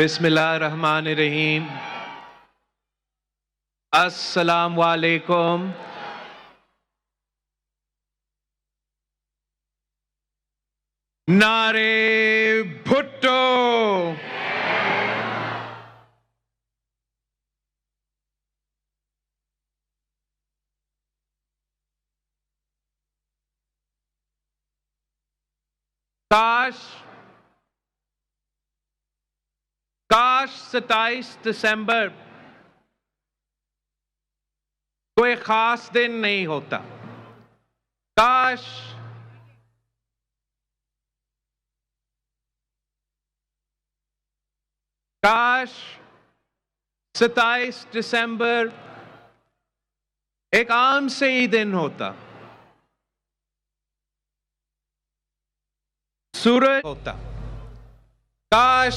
बिस्मिल्लाहिर्रहमानिर्रहीम। अस्सलाम वालेकुम। नारे भुट्टो। काश 27 दिसंबर कोई खास दिन नहीं होता। काश 27 दिसंबर एक आम से ही दिन होता। सूरज होता। काश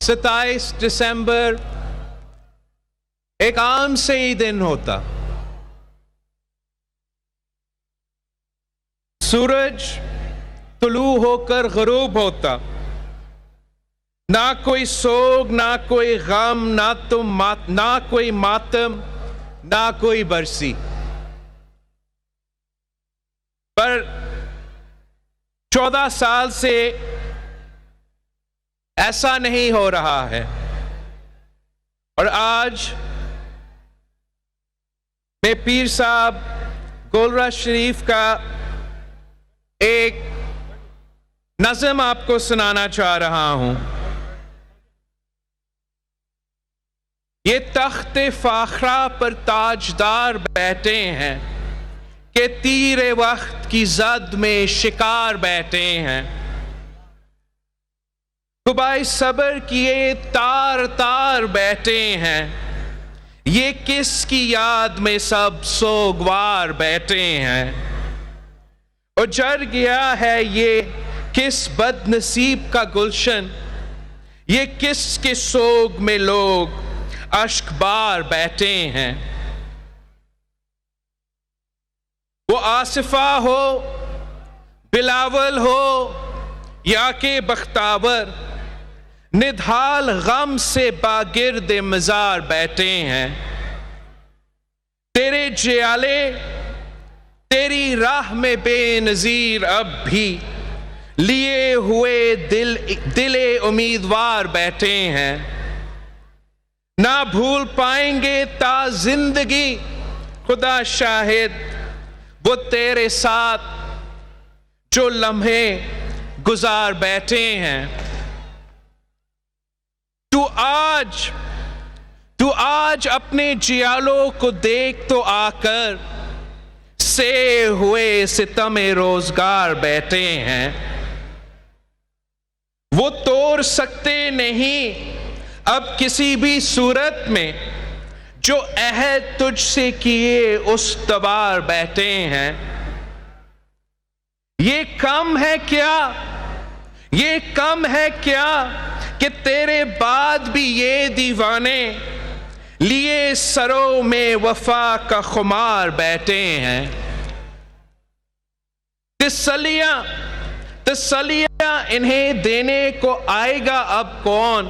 27 दिसंबर एक आम से ही दिन होता। सूरज तुलू होकर ग़ुरूब होता। ना कोई सोग, ना कोई गम, ना कोई मातम, ना कोई बरसी। पर 14 साल से ऐसा नहीं हो रहा है और आज मैं पीर साहब गोलरा शरीफ का एक नज़म आपको सुनाना चाह रहा हूं। ये तख्ते फाखरा पर ताजदार बैठे हैं कि तीरे वक्त की जद में शिकार बैठे हैं। खुबाई सबर किए तार तार बैठे हैं। ये किसकी याद में सब सोगवार बैठे हैं। उजड़ गया है ये किस बदनसीब का गुलशन। ये किसके सोग में लोग अश्कबार बैठे हैं। वो आसिफा हो, बिलावल हो या के बख्तावर, निधाल गम से बागिर्द मजार बैठे हैं। तेरे जियाले तेरी राह में बेनजीर अब भी लिए हुए दिले उम्मीदवार बैठे हैं। ना भूल पाएंगे ता जिंदगी खुदा शाहिद वो तेरे साथ जो लम्हे गुजार बैठे हैं। तू आज अपने जियालों को देख तो आकर से हुए सितमे रोजगार बैठे हैं। वो तोड़ सकते नहीं अब किसी भी सूरत में जो अहद तुझसे किए उस तबार बैठे हैं। ये कम है क्या कि तेरे बाद भी ये दीवाने लिए सरों में वफा का खुमार बैठे हैं। तसल्लियां इन्हें देने को आएगा अब कौन।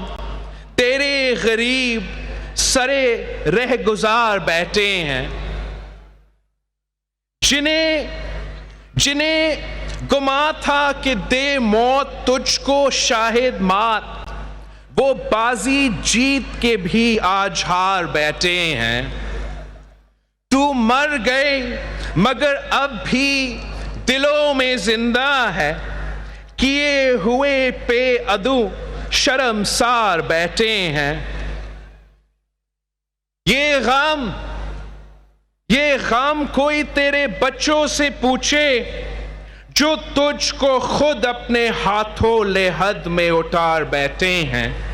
तेरे गरीब सरे रह गुजार बैठे हैं। जिन्हें गुमा था कि दे मौत तुझको शाहिद मात, वो बाजी जीत के भी आज हार बैठे हैं। तू मर गए मगर अब भी दिलों में जिंदा है। किए हुए पे अदू शर्मसार बैठे हैं। ये गम कोई तेरे बच्चों से पूछे जो तुझको खुद अपने हाथों लेहद में उतार बैठे हैं।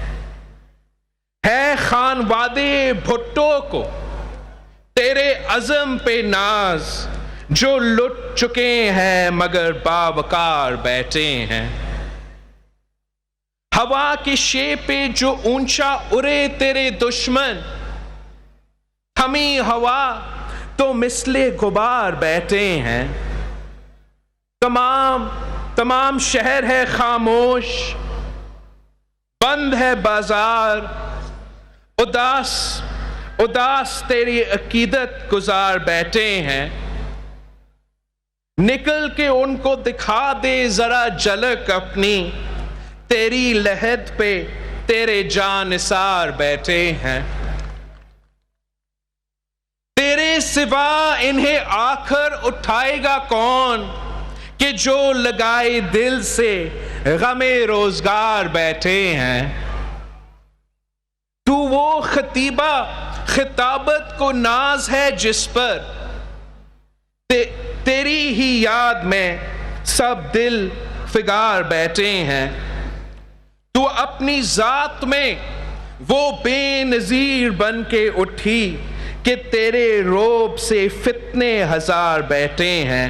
है खानवादे भुट्टो को तेरे अज़म पे नाज, जो लुट चुके हैं मगर बावकार बैठे हैं। हवा की शे पे जो ऊंचा उड़े तेरे दुश्मन, थमी हवा तो मिसले गुबार बैठे हैं। तमाम शहर है खामोश, बंद है बाजार, उदास तेरी अकीदत गुजार बैठे हैं। निकल के उनको दिखा दे जरा झलक अपनी, तेरी लहद पे तेरे जानिसार बैठे हैं। तेरे सिवा इन्हें आखिर उठाएगा कौन, कि जो लगाए दिल से गमे रोजगार बैठे हैं। तू वो खिताबत को नाज है जिस पर, तेरी ही याद में सब दिल फिगार बैठे हैं। तू अपनी जात में वो बेनजीर बन के उठी, कि तेरे रोब से फितने हजार बैठे हैं।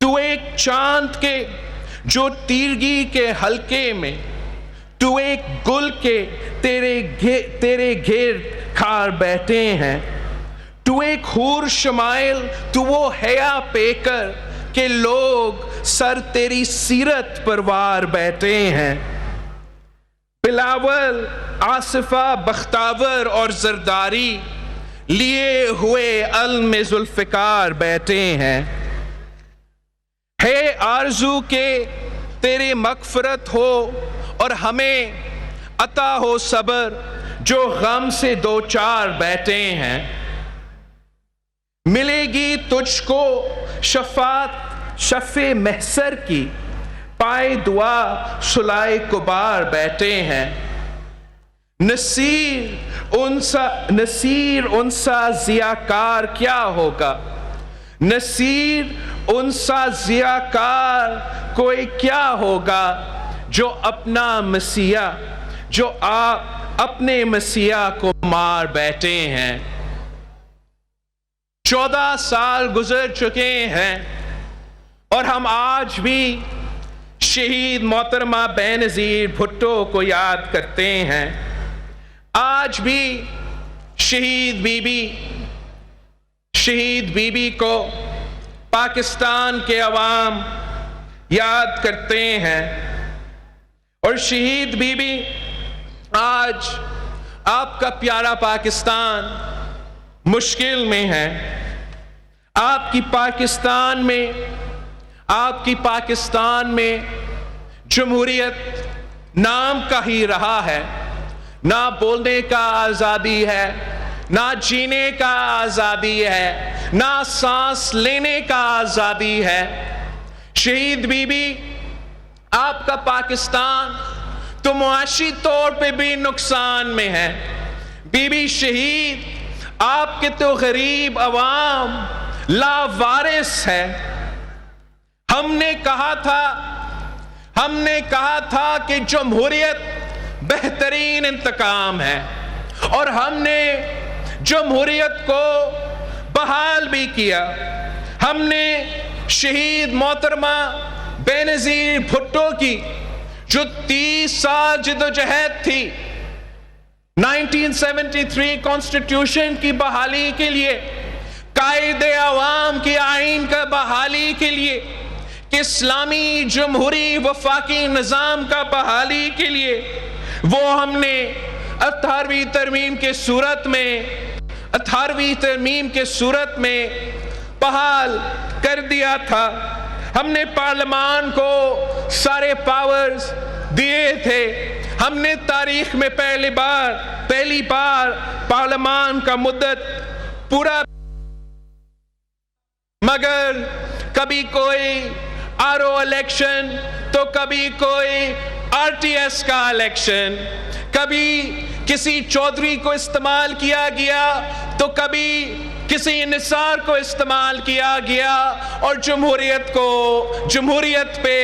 तू एक चांद के जो तीरगी के हल्के में, तू एक गुल के तेरे घेर खार बैठे हैं। तू एक हूर शमाइल, तू वो हया पेकर के लोग सर तेरी सीरत पर वार बैठे हैं। बिलावल, आसिफा, बख्तावर और जरदारी लिए हुए अलम जुल्फिकार बैठे हैं। है आरजू के तेरे मगफरत हो और हमें अता हो सबर, जो गम से दो चार बैठे हैं। मिलेगी तुझको शफात शफे महसर की, पाए दुआ सुलाए कुबार बैठे हैं। नसीर उनसा जियाकार क्या होगा, नसीर उनसा जियाकार कोई क्या होगा, जो अपना मसीहा, जो आप अपने मसीहा को मार बैठे हैं। 14 साल गुजर चुके हैं और हम आज भी शहीद मोहतरमा बेनज़ीर भुट्टो को याद करते हैं। आज भी शहीद बीबी को पाकिस्तान के अवाम याद करते हैं। और शहीद बीबी, आज आपका प्यारा पाकिस्तान मुश्किल में है। आपकी पाकिस्तान में जमहूरियत नाम का ही रहा है। ना बोलने का आजादी है, ना जीने का आजादी है, ना सांस लेने का आजादी है। शहीद बीबी, आपका पाकिस्तान तो मुआशी तौर पे भी नुकसान में है। बीबी शहीद, आपके तो गरीब अवाम लावारिस है। हमने कहा था कि जमहूरियत बेहतरीन इंतकाम है, और हमने जमहूरियत को बहाल भी किया। हमने शहीद मोहतरमा बेनज़ीर भुट्टो की जो 30 साल जिद्दोजहद थी 1973 कॉन्स्टिट्यूशन की बहाली के लिए, कायदे अवाम की आइन का बहाली के लिए, इस्लामी जमहूरी वफाकी निज़ाम का बहाली के लिए, वो हमने 18वीं तरमीम के सूरत में बहाल कर दिया था। हमने पार्लियामान को सारे पावर्स दिए थे। हमने तारीख में पहली बार पार्लियामान का मुद्दत पूरा, मगर कभी कोई आरओ इलेक्शन, तो कभी कोई आरटीएस का इलेक्शन, कभी किसी चौधरी को इस्तेमाल किया गया, तो कभी किसी निसार को इस्तेमाल किया गया, और जमहूरियत पे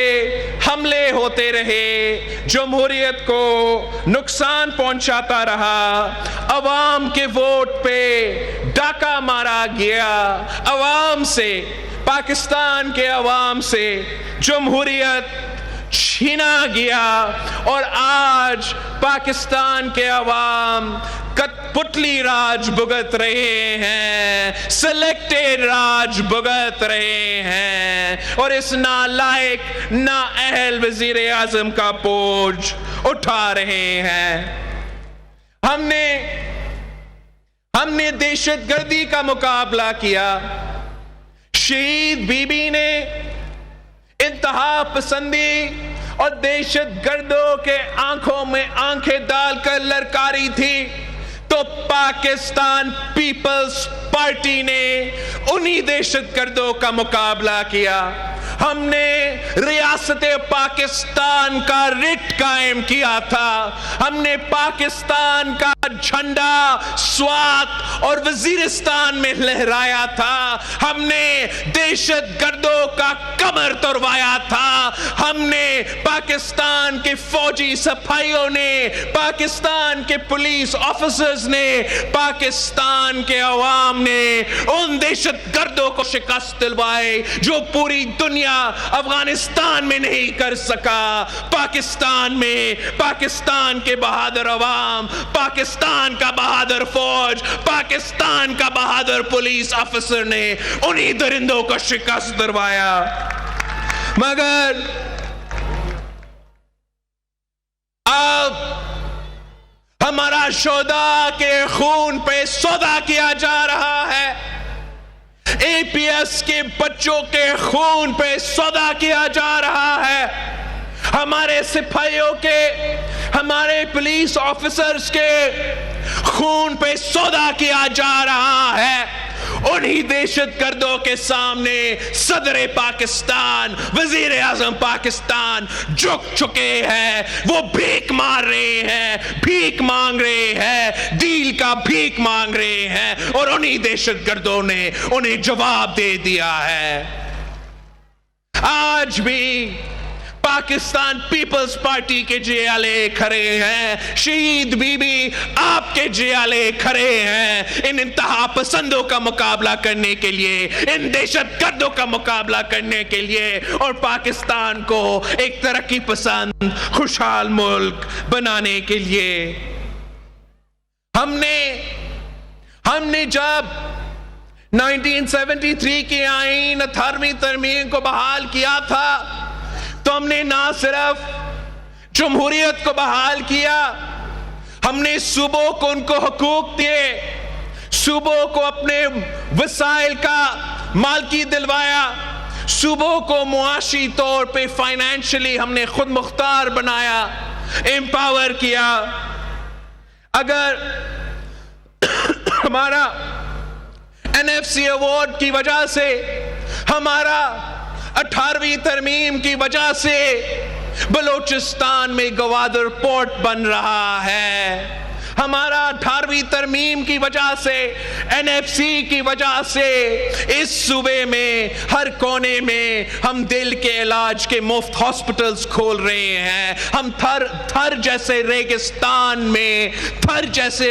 हमले होते रहे, जमहूरियत को नुकसान पहुंचाता रहा। अवाम के वोट पे डाका मारा गया, अवाम से, पाकिस्तान के अवाम से जमहूरियत छीना गया, और आज पाकिस्तान के अवाम कठपुतली राज भुगत रहे हैं, सिलेक्टेड राज भुगत रहे हैं और इस नालायक नाअहल वजीर आजम का बोझ उठा रहे हैं। हमने दहशतगर्दी का मुकाबला किया। शहीद बीबी ने इंतहा पसंदी और दहशतगर्दों के आंखों में आंखें डालकर ललकारी थी, तो पाकिस्तान पीपल्स पार्टी ने उन्हीं दहशतगर्दों का मुकाबला किया। हमने रियासत पाकिस्तान का रिट कायम किया था। हमने पाकिस्तान का झंडा स्वात और वजीरिस्तान में लहराया था। हमने दहशतगर्दों का कमर तोड़वाया था। हमने पाकिस्तान के फौजी सिपाहियों ने, पाकिस्तान के पुलिस ऑफिसर्स ने, पाकिस्तान के अवाम ने उन दहशतगर्दों को शिकस्त दिलवाई जो पूरी दुनिया अफगानिस्तान में नहीं कर सका। पाकिस्तान में पाकिस्तान के बहादुर अवाम, पाकिस्तान का बहादुर फौज, पाकिस्तान का बहादुर पुलिस ऑफिसर ने उन्हीं दरिंदों को शिकस्त दिलवाया। मगर अब हमारा शोधा के खून पे सौदा किया जा रहा है। एपीएस के बच्चों के खून पे सौदा किया जा रहा है। हमारे सिपाहियों के, हमारे पुलिस ऑफिसर्स के खून पे सौदा किया जा रहा है। उन्हीं दहशतगर्दों के सामने सदर पाकिस्तान, वजीर आजम पाकिस्तान झुक चुके हैं। वो भीख मार रहे हैं, भीख मांग रहे हैं, दिल का भीख मांग रहे हैं और उन्हीं दहशतगर्दों ने उन्हें जवाब दे दिया है। आज भी पाकिस्तान पीपल्स पार्टी के जियाले खड़े हैं। शहीद बीबी आपके जियाले खड़े हैं इन इंतहा पसंदों का मुकाबला करने के लिए, इन दहशतगर्दों का मुकाबला करने के लिए और पाकिस्तान को एक तरक्की पसंद खुशहाल मुल्क बनाने के लिए। हमने जब 1973 की आईन 18वीं तरमीम को बहाल किया था तो हमने ना सिर्फ जमहूरियत को बहाल किया, हमने सूबों को उनको हुकूक दिए, सूबों को अपने वसाइल का मालकी दिलवाया, सूबों को मुआशी तौर पे फाइनेंशियली हमने खुद मुख्तार बनाया, एम्पावर किया। अगर हमारा एनएफसी अवार्ड की वजह से, हमारा 18वीं तरमीम की वजह से बलोचिस्तान में गवादर पोर्ट बन रहा है, हमारा 18वीं तरमीम की वजह से, एनएफसी की वजह से इस सूबे में हर कोने में हम दिल के इलाज के मुफ्त हॉस्पिटल्स खोल रहे हैं। हम थर जैसे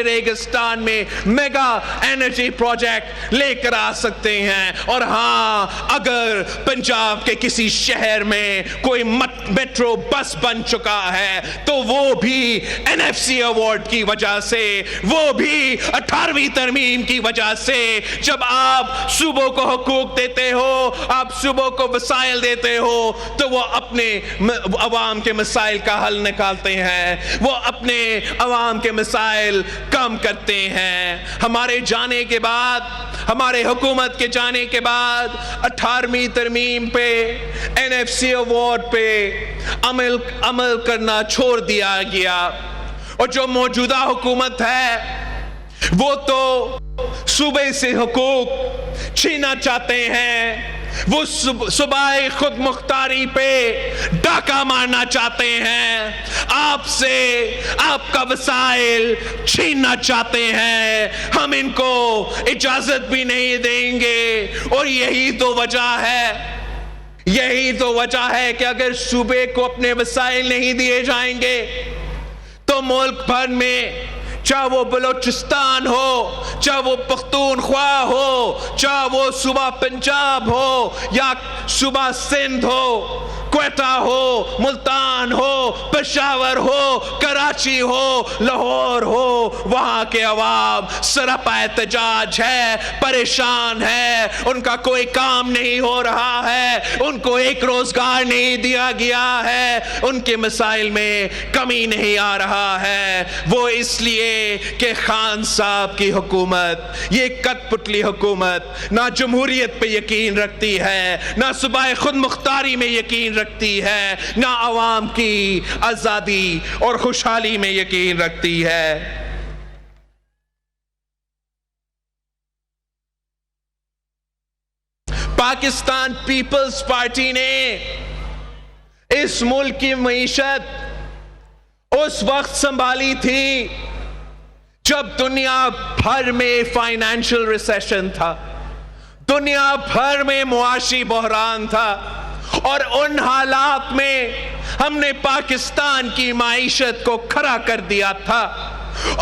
रेगिस्तान में मेगा एनर्जी प्रोजेक्ट लेकर आ सकते हैं। और हाँ, अगर पंजाब के किसी शहर में कोई मेट्रो बस बन चुका है तो वो भी एनएफसी अवार्ड की वजह से, वो भी 18वीं तरमीम की वजह से। जब आप सूबों को हुकूक देते हो, आप सूबों को वसाइल देते हो, तो वो अपने अवाम के मसाइल का हल निकालते हैं, वो अपने अवाम के मसाइल कम करते हैं। हमारे जाने के बाद, हमारे हुकूमत के जाने के बाद 18वीं तरमीम पे, एनएफसी अवार्ड पे अमल करना छोड़ दिया गया। और जो मौजूदा हुकूमत है वो तो सूबे से हुकूक छीना चाहते हैं, वो सूबाई खुद मुख्तारी पे डाका मारना चाहते हैं, आपसे आपका वसाइल छीनना चाहते हैं। हम इनको इजाजत भी नहीं देंगे। और यही तो वजह है कि अगर सूबे को अपने वसाइल नहीं दिए जाएंगे तो मुल्क भर में, चाहे वो बलोचिस्तान हो, चाहे वो पख्तूनख्वा हो, चाहे वो सूबा पंजाब हो या सूबा सिंध हो, क्वेटा हो, मुल्तान हो, पेशावर हो, कराची हो, लाहौर हो, वहां के अवाम सरापा एहतजाज है, परेशान है, उनका कोई काम नहीं हो रहा है, उनको एक रोजगार नहीं दिया गया है, उनके मसाइल में कमी नहीं आ रहा है। वो इसलिए कि खान साहब की हुकूमत, ये कठपुतली हुकूमत, ना जमहूरियत पे यकीन रखती है, ना सुबाह खुद मुख्तारी में यकीन रखती है, ना अवाम की आजादी और खुशहाली में यकीन रखती है। पाकिस्तान पीपल्स पार्टी ने इस मुल्क की मईशत उस वक्त संभाली थी जब दुनिया भर में फाइनेंशियल रिसेशन था, दुनिया भर में मुआशी बहरान था, और उन हालात में हमने पाकिस्तान की माईशत को खड़ा कर दिया था।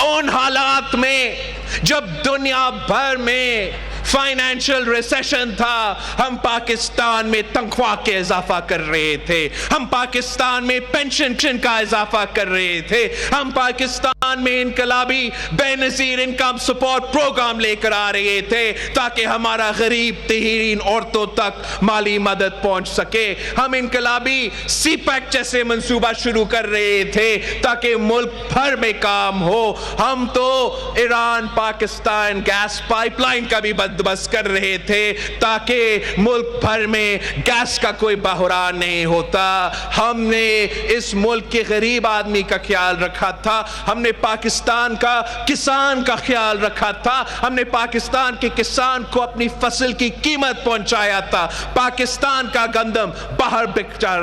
उन हालात में जब दुनिया भर में फाइनेंशियल रिसेशन था, हम पाकिस्तान में तनख्वाह के इजाफा कर रहे थे, हम पाकिस्तान में पेंशन का इजाफा कर रहे थे, हम पाकिस्तान में इनकलाबी बेनजीर इनकम सपोर्ट प्रोग्राम लेकर आ रहे थे ताकि हमारा गरीब तहीन औरतों तक माली मदद पहुंच सके। हम इनकलाबी सीपैक जैसे मंसूबा शुरू कर रहे थे ताकि मुल्क भर में काम हो। हम तो ईरान पाकिस्तान गैस पाइपलाइन का भी बंदोबस्त कर रहे थे ताकि मुल्क भर में गैस का कोई बहरान नहीं होता। हमने इस मुल्क के गरीब आदमी का ख्याल रखा था, हमने पाकिस्तान का किसान का ख्याल रखा था, हमने पाकिस्तान के किसान को अपनी फसल की कीमत पहुंचाया था। पाकिस्तान का गंदम बाहर बेचा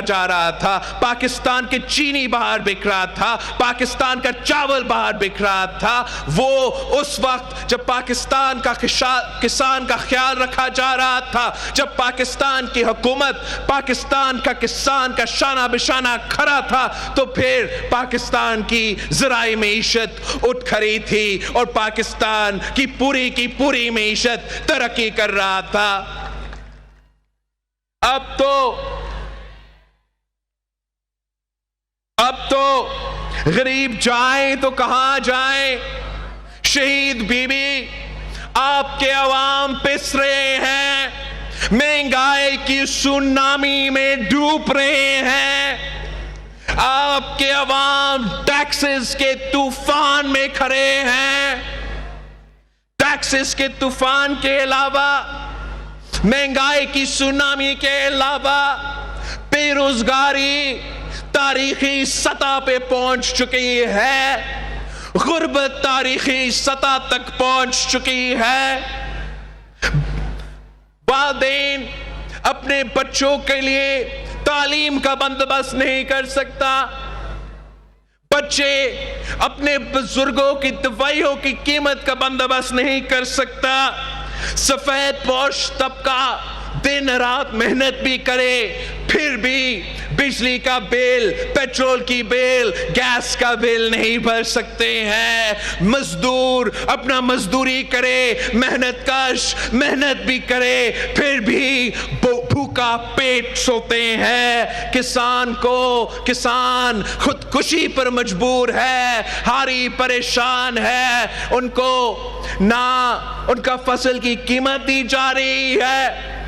जा रहा था, पाकिस्तान के चीनी बाहर बिक रहा था, पाकिस्तान का चावल बाहर बिक रहा था। वो उस वक्त जब पाकिस्तान का किसान का ख्याल रखा जा रहा था, जब पाकिस्तान की हुकूमत पाकिस्तान का किसान का शाना बिशाना खड़ा था, तो फिर पाकिस्तान की ज़राई मईशत उठ खड़ी थी और पाकिस्तान की पूरी मईशत तरक्की कर रहा था। अब तो गरीब जाए तो कहां जाए। शहीद बीबी, आपके अवाम पिस रहे हैं, महंगाई की सुनामी में डूब रहे हैं, आपके अवाम टैक्सेस के तूफान में खड़े हैं। टैक्सेस के तूफान के अलावा, महंगाई की सुनामी के अलावा, बेरोजगारी तारीखी सतह पे पहुंच चुकी है, गुर्बत तारीखी सतह तक पहुंच चुकी है। वालिदैन अपने बच्चों के लिए तालीम का बंदोबस्त नहीं कर सकता, बच्चे अपने बुजुर्गों की दवाइयों की कीमत का बंदोबस्त नहीं कर सकता। सफेद पोश तबका दिन रात मेहनत भी करे, फिर भी बिजली का बिल, पेट्रोल की बिल, गैस का बिल नहीं भर सकते हैं। मजदूर अपना मजदूरी करे, मेहनत भी करे, फिर भी भूखा पेट सोते हैं। किसान खुदकुशी पर मजबूर है, हारी परेशान है, उनको ना उनका फसल की कीमत दी जा रही है।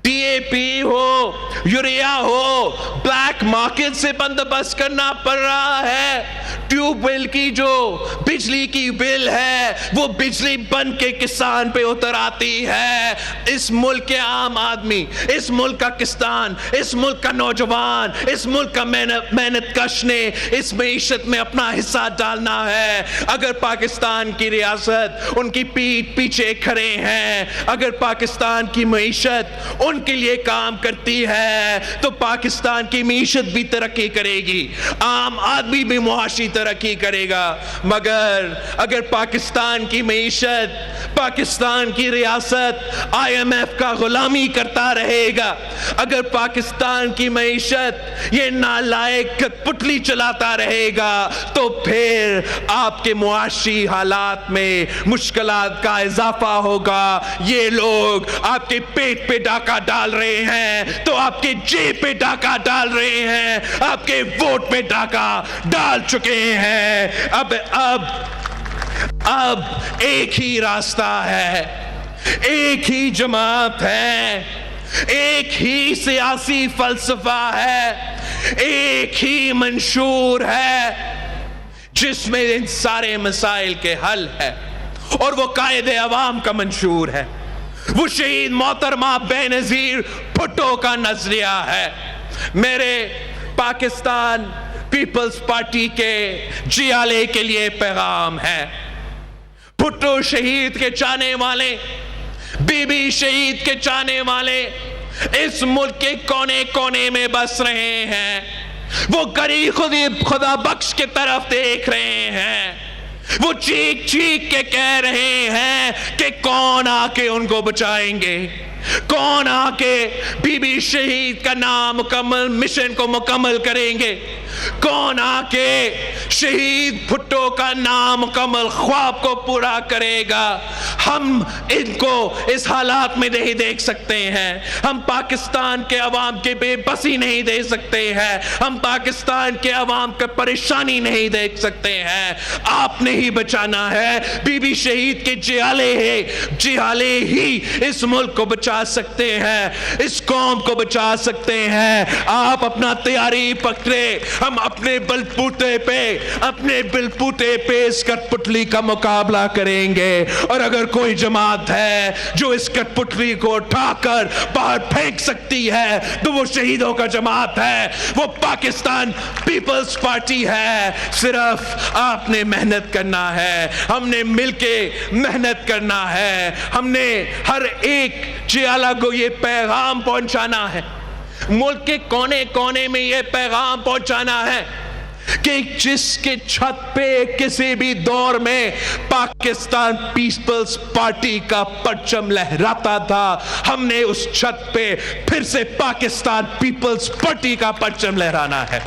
डीएपी हो, यूरिया हो, ब्लैक मार्केट से बंदोबस्त करना पड़ रहा है। ट्यूबवेल की जो बिजली की बिल है, वो बिजली बन के किसान पे उतर आती है। इस मुल्क के आम आदमी, इस मुल्क का किसान, इस मुल्क का नौजवान, इस मुल्क का मेहनत कश ने इस मईशत में अपना हिस्सा डालना है। अगर पाकिस्तान की रियासत उनकी पीठ पीछे खड़े हैं, अगर पाकिस्तान की मईशत उनके लिए काम करती है, तो पाकिस्तान की मईशत भी तरक्की करेगी, आम आदमी भी मुआशी तरक्की करेगा। मगर अगर पाकिस्तान की मईशत, पाकिस्तान की रियासत IMF का गुलामी करता रहेगा, अगर पाकिस्तान की मईशत ये नालायक कठपुतली चलाता रहेगा, तो फिर आपके मुआशी हालात में मुश्किलात का इजाफा होगा। ये लोग आपके पेट पे डाका डाल रहे हैं तो आपके जेब पे डाका डाल रहे हैं, आपके वोट पे डाका डाल चुके हैं। अब एक ही रास्ता है, एक ही जमात है, एक ही सियासी फलसफा है, एक ही मंशूर है जिसमें इन सारे मसाइल के हल है, और वो कायदे अवाम का मंशूर है। वो शहीद मोहतरमा बेनजीर भुट्टो का नजरिया है। मेरे पाकिस्तान पीपल्स पार्टी के जियाले के लिए पैगाम है। भुट्टो शहीद के चाहने वाले, बीबी शहीद के चाहने वाले इस मुल्क के कोने कोने में बस रहे हैं। वो गरीब खुदा बख्श की तरफ देख रहे हैं। वो चीख चीख के कह रहे हैं कि कौन आके उनको बचाएंगे, कौन आके बीबी शहीद का नामुकम्मल मिशन को मुकम्मल करेंगे, कौन आके शहीद भुट्टो का नामुकम्मल ख्वाब को पूरा करेगा। हम इनको इस हालात में नहीं देख सकते हैं। हम पाकिस्तान के अवाम के बेबसी नहीं देख सकते हैं। हम पाकिस्तान के अवाम का परेशानी नहीं देख सकते हैं। आपने ही बचाना है। बीबी शहीद के जियाले ही इस मुल्क को बचा सकते हैं, इस कौम को बचा सकते हैं। आप अपना तैयारी पकड़े, हम अपने बलबूते पे इस कठपुतली का मुकाबला करेंगे। और अगर कोई जमात है जो इस कठपुतली को उठाकर बाहर फेंक सकती है तो वो शहीदों का जमात है, वो पाकिस्तान पीपल्स पार्टी है। सिर्फ आपने मेहनत करना है, हमने मिलके मेहनत करना है। हमने हर एक जियाला को ये पैगाम पहुंचाना है, मुल्क के कोने कोने में ये पैगाम पहुंचाना है कि जिसके छत पे किसी भी दौर में पाकिस्तान पीपल्स पार्टी का परचम लहराता था, हमने उस छत पे फिर से पाकिस्तान पीपल्स पार्टी का परचम लहराना है।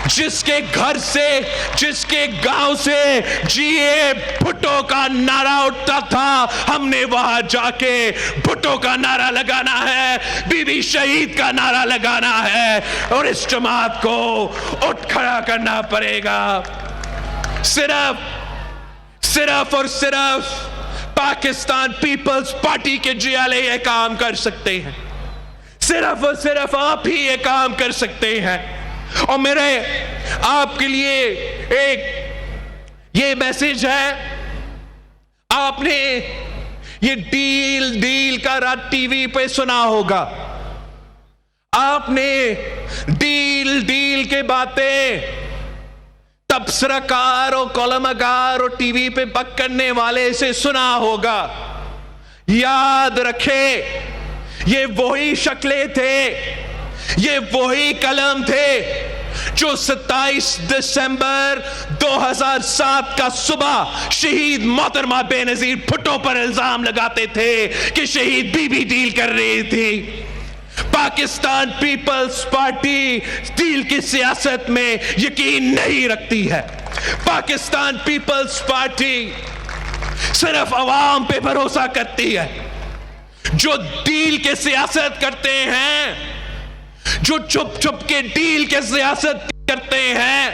जिसके घर से, जिसके गांव से जीए भुट्टो का नारा उठता था, हमने वहां जाके भुट्टो का नारा लगाना है, बीबी शहीद का नारा लगाना है, और इस जमात को उठ खड़ा करना पड़ेगा। सिर्फ और सिर्फ पाकिस्तान पीपल्स पार्टी के जियाले ये काम कर सकते हैं। सिर्फ और सिर्फ आप ही ये काम कर सकते हैं। और मेरे आपके लिए एक ये मैसेज है, आपने ये डील का रात टीवी पे सुना होगा। आपने डील के बातें तबसराकार और कॉलमकार और टीवी पे बक करने वाले से सुना होगा। याद रखे, ये वही शक्लें थे, ये वही कलम थे जो 27 दिसंबर 2007 का सुबह शहीद मोहतरमा बेनजीर भुट्टो पर इल्जाम लगाते थे कि शहीद बीबी डील कर रही थी। पाकिस्तान पीपल्स पार्टी डील की सियासत में यकीन नहीं रखती है। पाकिस्तान पीपल्स पार्टी सिर्फ अवाम पे भरोसा करती है। जो डील के सियासत करते हैं, जो चुप चुप के डील के सियासत करते हैं,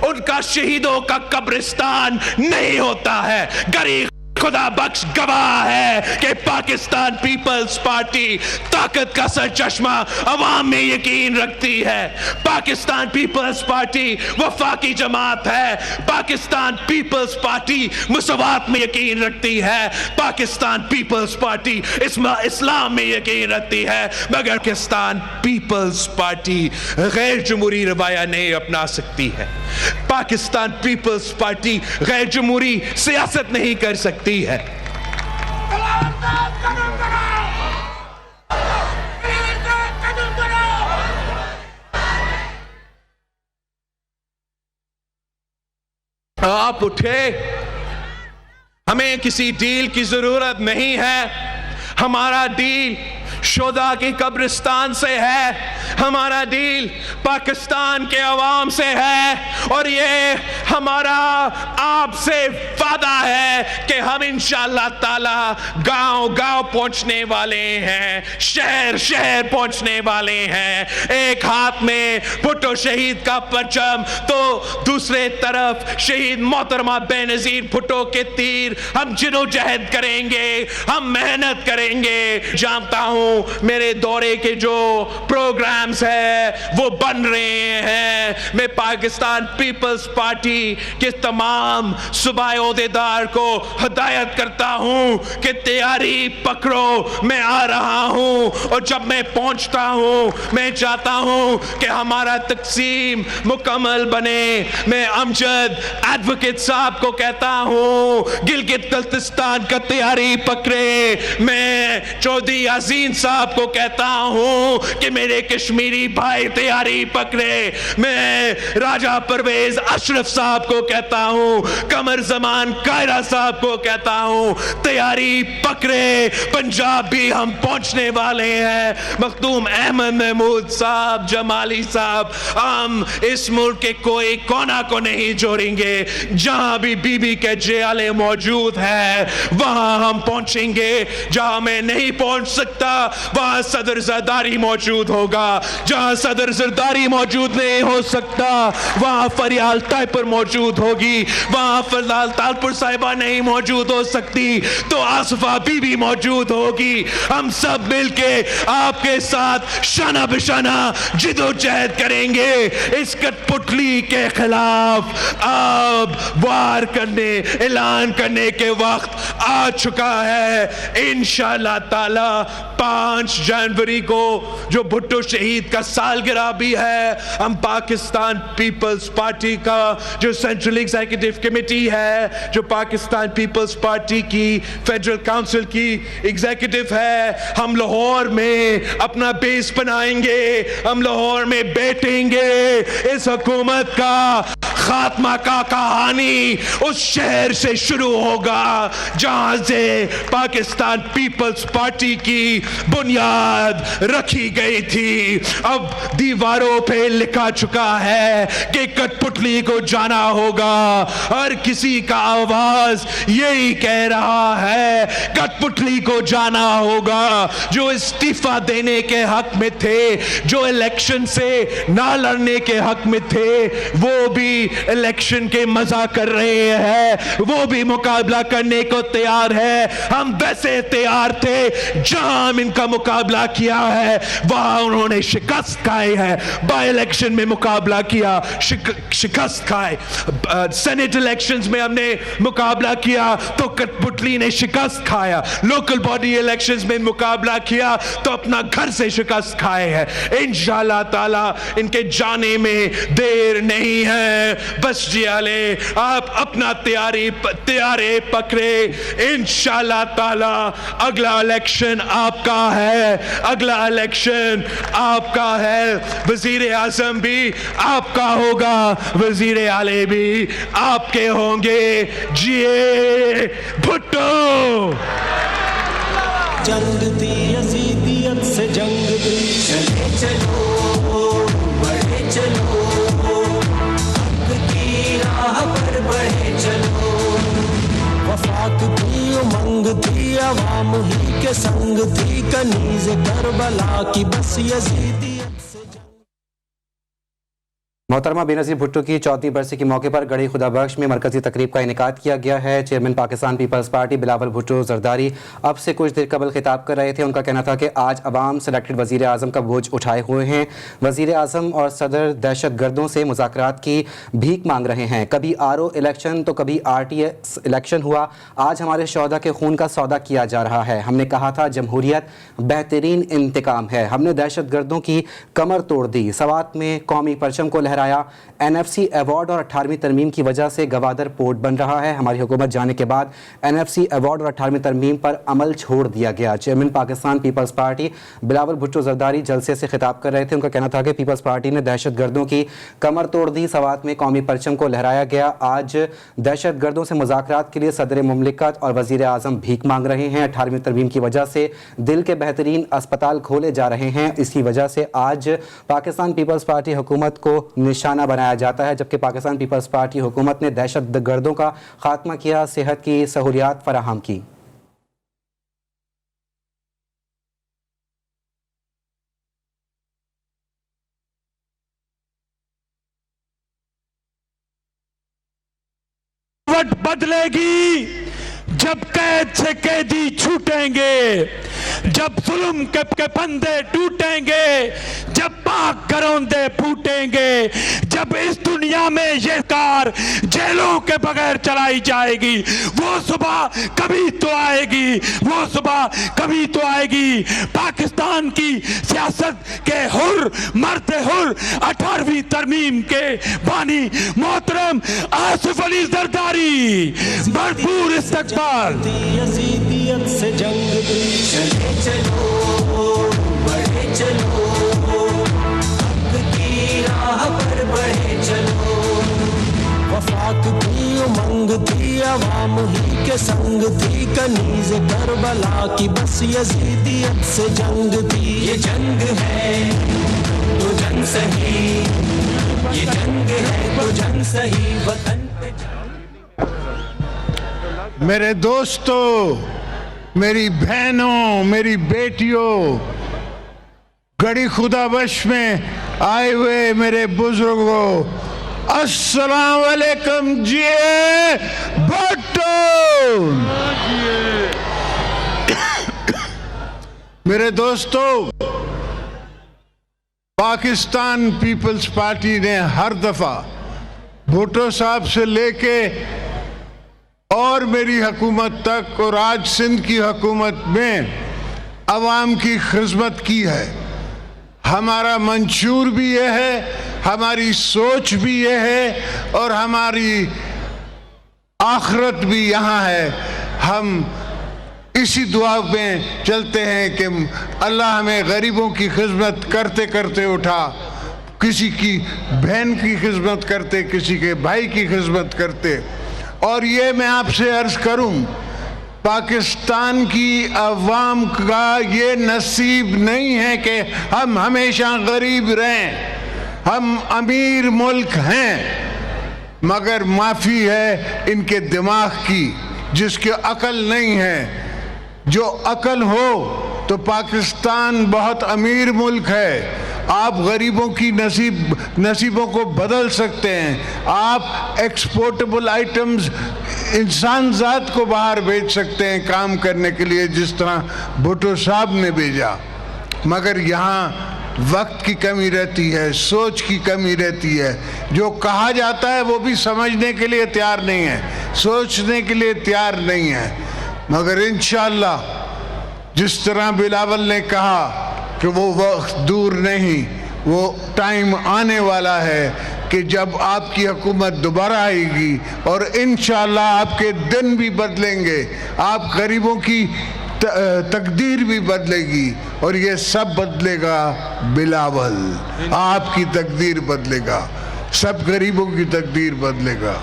उनका शहीदों का कब्रिस्तान नहीं होता है। गरीब खुदा बख्श गवाह है कि पाकिस्तान पीपल्स पार्टी ताकत का सरचश्मा अवाम में यकीन रखती है। पाकिस्तान पीपल्स पार्टी वफाकी जमात है। पाकिस्तान पीपल्स पार्टी मुसवात में यकीन रखती है। पाकिस्तान पीपल्स पार्टी इस्लाम में यकीन रखती है। मगर पाकिस्तान पीपल्स पार्टी गैर जमहूरी रवाया नहीं अपना सकती है। पाकिस्तान पीपल्स पार्टी गैर जमहूरी सियासत नहीं कर सकती है। आप उठे, हमें किसी डील की जरूरत नहीं है। हमारा डील शोदा की कब्रिस्तान से है, हमारा डील पाकिस्तान के अवाम से है, और ये हमारा आपसे वादा है कि हम इंशाअल्लाह ताला गांव गांव पहुंचने वाले हैं, शहर शहर पहुंचने वाले हैं। एक हाथ में भुट्टो शहीद का परचम तो दूसरे तरफ शहीद मोहतरमा बेनजीर भुट्टो के तीर। हम जिद्दोजहद करेंगे, हम मेहनत करेंगे। जानता हूं मेरे दौरे के जो प्रोग्राम्स है वो बन रहे हैं। मैं पाकिस्तान पीपल्स पार्टी के तमाम सूबाई ओहदेदार को हिदायत करता हूं कि तैयारी पकड़ो, मैं आ रहा हूं। और जब मैं पहुंचता हूं मैं चाहता हूं कि हमारा तकसीम मुकम्मल बने। मैं अमजद एडवोकेट साहब को कहता हूं गिलगित बल्तिस्तान का तैयारी पकड़े। मैं चौधरी यासीन साहब को कहता हूं कि मेरे कश्मीरी भाई तैयारी पकड़े। मैं राजा परवेज अशरफ साहब को कहता हूं, कमर जमान कायरा साहब को कहता हूं तैयारी पकड़े। पंजाब भी हम पहुंचने वाले हैं। मखदूम अहमद महमूद साहब, जमाली साहब, हम इस मुल्क के कोई कोना को नहीं छोड़ेंगे। जहां भी बीबी के जियाले मौजूद है वहां हम पहुंचेंगे। जहां मैं नहीं पहुंच सकता वहां सदर जरदारी मौजूद होगा। जहां सदर जरदारी मौजूद नहीं हो सकता वहां फरियाल टाइपर मौजूद होगी। वहां फरियाल तालपुर साहिबा नहीं मौजूद हो सकती तो आसफा बीबी मौजूद होगी। हम सब मिलके आपके साथ शाना बिशाना जिद्दोजहद करेंगे। इस कठपुतली के खिलाफ अब वार करने, ऐलान करने के वक्त आ चुका है। इंशाअल्लाह ताला 5 जनवरी को जो भुट्टो शहीद का सालगिरह भी है, हम पाकिस्तान पीपल्स पार्टी का जो सेंट्रल एग्जीक्यूटिव कमेटी है, जो पाकिस्तान पीपल्स पार्टी की फेडरल काउंसिल की एग्जीक्यूटिव है, हम लाहौर में अपना बेस बनाएंगे। हम लाहौर में बैठेंगे। इस हुकूमत का खात्मा का कहानी उस शहर से शुरू होगा जहां से पाकिस्तान पीपल्स पार्टी की बुनियाद रखी गई थी। अब दीवारों पे लिखा चुका है कि कठपुतली को जाना होगा। हर किसी का आवाज यही कह रहा है कठपुतली को जाना होगा। जो इस्तीफा देने के हक में थे, जो इलेक्शन से ना लड़ने के हक में थे, वो भी इलेक्शन के मजा कर रहे हैं, वो भी मुकाबला करने को तैयार है। हम वैसे तैयार थे जहां हम इनका मुकाबला किया है वहां उन्होंने शिकस्त खाई है। बाय इलेक्शन में मुकाबला किया, शिकस्त खाए। सेनेट इलेक्शंस में हमने मुकाबला किया तो कठपुतली ने शिकस्त खाया। लोकल बॉडी इलेक्शंस में मुकाबला किया तो अपना घर से शिकस्त खाए हैं। इंशाअल्लाह ताला इनके जाने में देर नहीं है। बस जियाले आप अपना तैयारी पकड़े। इंशाअल्लाह ताला अगला इलेक्शन आपका है, अगला इलेक्शन आपका है। वजीर आजम भी आपका होगा, वजीर आले भी आपके होंगे। जिए भुट्टो। जंग दी असीदियत से जंग दी, चले चलो बढ़े चलो, हक की राह पर बढ़े चलो। वफाक थी उमंग थी अवाम ही के संग थी, कनीज करबला की बस यजीदियत से। मोहतरमा बेनज़ीर भुट्टो की 34वीं बरसी के मौके पर गढ़ी खुदाबख्श में मरकजी तकरीब का इनेकाद किया गया है। चेयरमैन पाकिस्तान पीपल्स पार्टी बिलावल भुट्टो जरदारी अब से कुछ देर कबल खिताब कर रहे थे। उनका कहना था कि आज अवाम सेलेक्टेड वज़ीर आज़म का बोझ उठाए हुए हैं। वज़ीर आज़म और सदर दहशत गर्दों से मुज़ाकरात की भीख मांग रहे हैं। कभी RO इलेक्शन तो कभी RTS इलेक्शन हुआ। आज हमारे शोहदा के खून का सौदा किया जा रहा है। हमने कहा था जमहूरियत बेहतरीन इंतकाम है। हमने दहशत गर्दों की कमर तोड़ दी। सवात में कौमी परचम को लहरा लहराया। NFC अवार्ड और 18वीं तरमीम की वजह से गवादर पोर्ट बन रहा है। हमारी हुकूमत जाने के बाद NFC अवार्ड और 18वीं तरमीम पर अमल छोड़ दिया गया। चेयरमैन पाकिस्तान पीपल्स पार्टी बिलावल भुट्टो जरदारी जलसे से खिताब कर रहे थे। उनका कहना था कि पीपल्स पार्टी ने दहशतगर्दों की कमर तोड़ दी। सवात में कौमी परचम को लहराया गया। आज दहशतगर्दों से मुज़ाकरात के लिए सदर मुमलिकत और वज़ीर आज़म भीख मांग रहे हैं। 18वीं तरमीम की वजह से दिल के बेहतरीन अस्पताल खोले जा रहे हैं। इसी वजह से आज पाकिस्तान पीपल्स पार्टी हुकूमत को निशाना बनाया जाता है, जबकि पाकिस्तान पीपल्स पार्टी हुकूमत ने दहशतगर्दों का खात्मा किया, सेहत की सहूलियात फराहम की। बदलेगी जब कैद से कैदी छूटेंगे, जब जुल्म के फंदे टूटेंगे, जब पाक घरौंदे फूटेंगे, जब इस दुनिया में ये कार जेलों के बगैर चलाई जाएगी, वो सुबह कभी तो आएगी, वो सुबह कभी तो आएगी। पाकिस्तान की सियासत के हुर मर्द हुर 18वीं तरमीम के बानी मोहतरम आसिफ अली जरदारी भरपूर इस्तकबाल। यजीदियत से जंग दी, चले चलो बढ़े चलो, हक की राह पर बढ़े चलो। वफाक थी उमंग थी अवाम ही के संग थी, कनीज़ करबला की बस यजीदियत से जंग थी। ये जंग है तो जंग सही, ये जंग है तो जंग सही। वतन पे मेरे दोस्तों, मेरी बहनों, मेरी बेटियों, गड़ी खुदाबश में आए हुए मेरे बुजुर्गों, अस्सलाम वालेकुम जी भुट्टो। मेरे दोस्तों, पाकिस्तान पीपल्स पार्टी ने हर दफा भुट्टो साहब से लेके और मेरी हुकूमत तक और आज सिंध की हुकूमत में अवाम की खिदमत की है। हमारा मंशूर भी ये है, हमारी सोच भी ये है और हमारी आखिरत भी यहाँ है। हम इसी दुआ में चलते हैं कि अल्लाह हमें गरीबों की खिदमत करते करते उठा, किसी की बहन की खिदमत करते, किसी के भाई की खिदमत करते। और ये मैं आपसे अर्ज करूं, पाकिस्तान की अवाम का ये नसीब नहीं है कि हम हमेशा गरीब रहें। हम अमीर मुल्क हैं, मगर माफ़ी है इनके दिमाग की, जिसकी अकल नहीं है। जो अकल हो तो पाकिस्तान बहुत अमीर मुल्क है। आप गरीबों की नसीबों को बदल सकते हैं। आप एक्सपोर्टेबल आइटम्स इंसान ज़ात को बाहर भेज सकते हैं काम करने के लिए, जिस तरह भुट्टो साहब ने भेजा। मगर यहाँ वक्त की कमी रहती है, सोच की कमी रहती है। जो कहा जाता है वो भी समझने के लिए तैयार नहीं है, सोचने के लिए तैयार नहीं है। मगर इंशाअल्लाह जिस तरह बिलावल ने कहा कि वो वक्त दूर नहीं, वो टाइम आने वाला है कि जब आपकी हुकूमत दोबारा आएगी और इंशाअल्लाह आपके दिन भी बदलेंगे, आप गरीबों की तकदीर भी बदलेगी और ये सब बदलेगा बिलावल। आपकी तकदीर बदलेगा, सब गरीबों की तकदीर बदलेगा।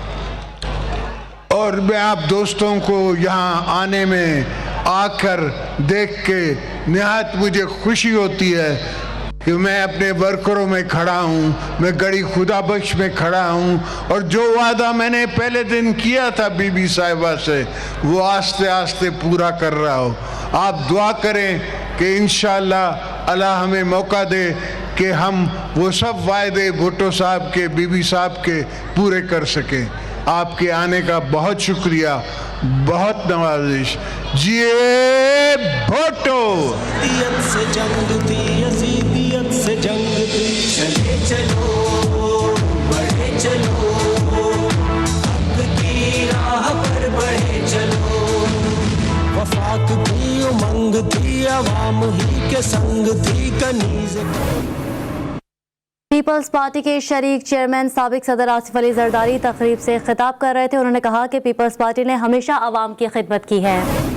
और मैं आप दोस्तों को यहाँ आने में आकर देख के निहायत मुझे खुशी होती है कि मैं अपने वर्करों में खड़ा हूँ, मैं गड़ी खुदाबख्श में खड़ा हूँ और जो वादा मैंने पहले दिन किया था बीबी साहिबा से, वो आस्ते आस्ते पूरा कर रहा हो। आप दुआ करें कि इंशाअल्लाह अल्लाह हमें मौका दे कि हम वो सब वायदे भुट्टो साहब के, बीबी साहब के पूरे कर सकें। आपके आने का बहुत शुक्रिया, बहुत नवाजिश। जिए भुट्टो। यजीदियत से जंग थी, यजीदियत से जंग थी। चले चलो बढ़े चलो, हक की राह पर बढ़े चलो। वफाक थी उमंग थी अवाम ही के संग थी, कनीज़ पीपल्स पार्टी के शरीक चेयरमैन साबिक सदर आसिफ अली जरदारी तकरीब से खिताब कर रहे थे। उन्होंने कहा कि पीपल्स पार्टी ने हमेशा आवाम की खिदमत की है।